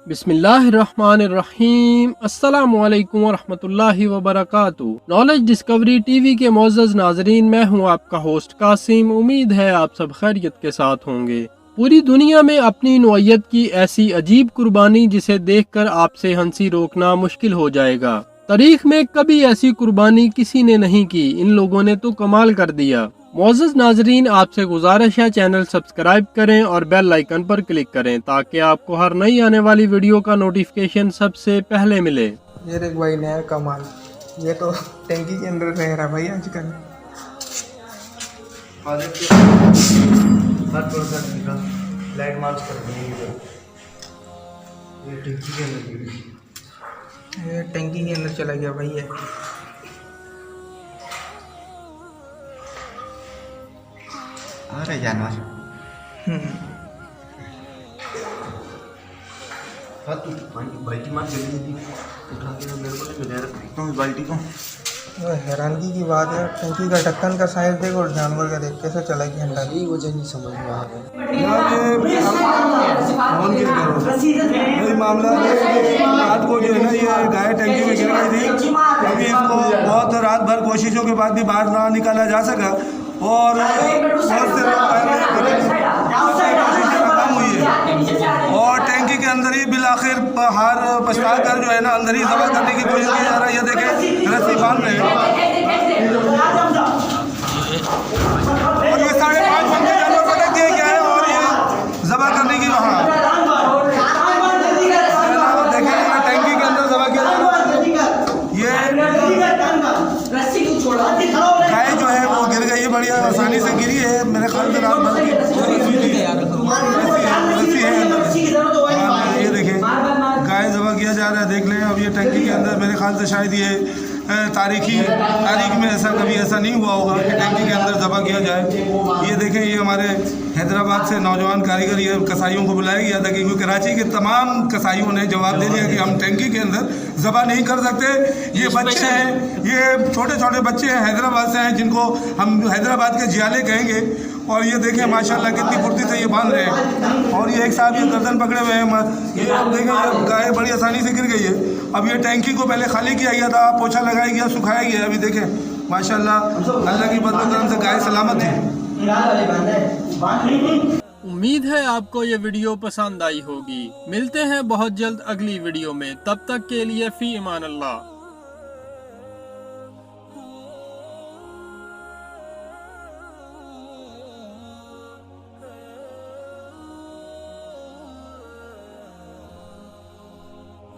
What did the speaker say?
बिस्मिल्लाहिर्रहमानिर्रहीम। अस्सलामु अलैकुम वरहमतुल्लाहि वबरकातु। नॉलेज डिस्कवरी टीवी के मोअज़्ज़ज़ नाज़रीन, मैं हूं आपका होस्ट कासिम। उम्मीद है आप सब खैरियत के साथ होंगे। पूरी दुनिया में अपनी नौइयत की ऐसी अजीब कुर्बानी जिसे देखकर आपसे हंसी रोकना मुश्किल हो जाएगा। तारीख में कभी ऐसी कुर्बानी किसी ने नहीं की। इन लोगों ने तो कमाल कर दिया। मोअज़्ज़ज़ नाज़रीन, आपसे गुजारिश है चैनल सब्सक्राइब करें और बेल आइकन पर क्लिक करें ताकि आपको हर नई आने वाली वीडियो का नोटिफिकेशन सबसे पहले मिले। ये देख भाई नया कमाल, ये तो टंकी के अंदर रह रहा भाई आजकल। लाइट मार्च कर ये टंकी के अंदर चला गया भाई। ये अरे जानवर हाँ तू बाल्टी मार जल्दी उठा के मेरे को ले रखता हूँ बाल्टी को। हैरानगी की बात है, टंकी का ढक्कन का साइज देख और जानवर का देख कैसे चला गया अंडा। यही वजह नहीं समझ में आ रहा मामला रात को जो है ना ये गाय टंकी में गिर गई थी, अभी इसको बहुत रात भर कोशिशों के बाद भी बाहर ना निकाला जा सका और बहुत से लोग खत्म हुई है और टैंकी के अंदर ही बिल आखिर हार पछता कर जो है ना अंदर ही जमा करने की कोशिश की जा रहा है। ये देखें रस्सी बांध रहे हैं और ये 5.5 घंटे जानवर पटक दिए गया है और ये जमा करने की वहाँ देखें टैंकी के अंदर जमा किया जा रहा है। ये गाय जो है वो गिर गई है, बढ़िया आसानी से गिरी है। मेरे ख्याल से रात भर की रस्सी है। ये देखें गाय जबा किया जा रहा है, देख लें। अब ये टंकी के अंदर मेरे ख्याल से शायद ये तारीख में ऐसा कभी ऐसा नहीं हुआ होगा कि टंकी के अंदर जबा किया जाए। ये देखें ये हमारे हैदराबाद से नौजवान कारीगर ये कसाईयों को बुलाया गया था क्योंकि कराची के तमाम कसाईयों ने जवाब दे दिया कि हम टंकी के अंदर जबा नहीं कर सकते। ये बच्चे हैं, ये छोटे छोटे बच्चे हैं, हैदराबाद से हैं, जिनको हम हैदराबाद के जियाले कहेंगे। और ये देखें माशाल्लाह कितनी फुर्ती से ये बांध रहे हैं और ये एक साहब ये गर्दन पकड़े हुए हैं। ये अब देखें ये गाय बड़ी आसानी से गिर गई है। अब ये टैंकी को पहले खाली किया गया था, पोछा लगाया गया, सुखाया गया। अभी देखें माशाल्लाह अल्लाह की बदौलत से गाय सलामत थी। उम्मीद है आपको ये वीडियो पसंद आई होगी। मिलते हैं बहुत जल्द अगली वीडियो में, तब तक के लिए फी अमान अल्लाह।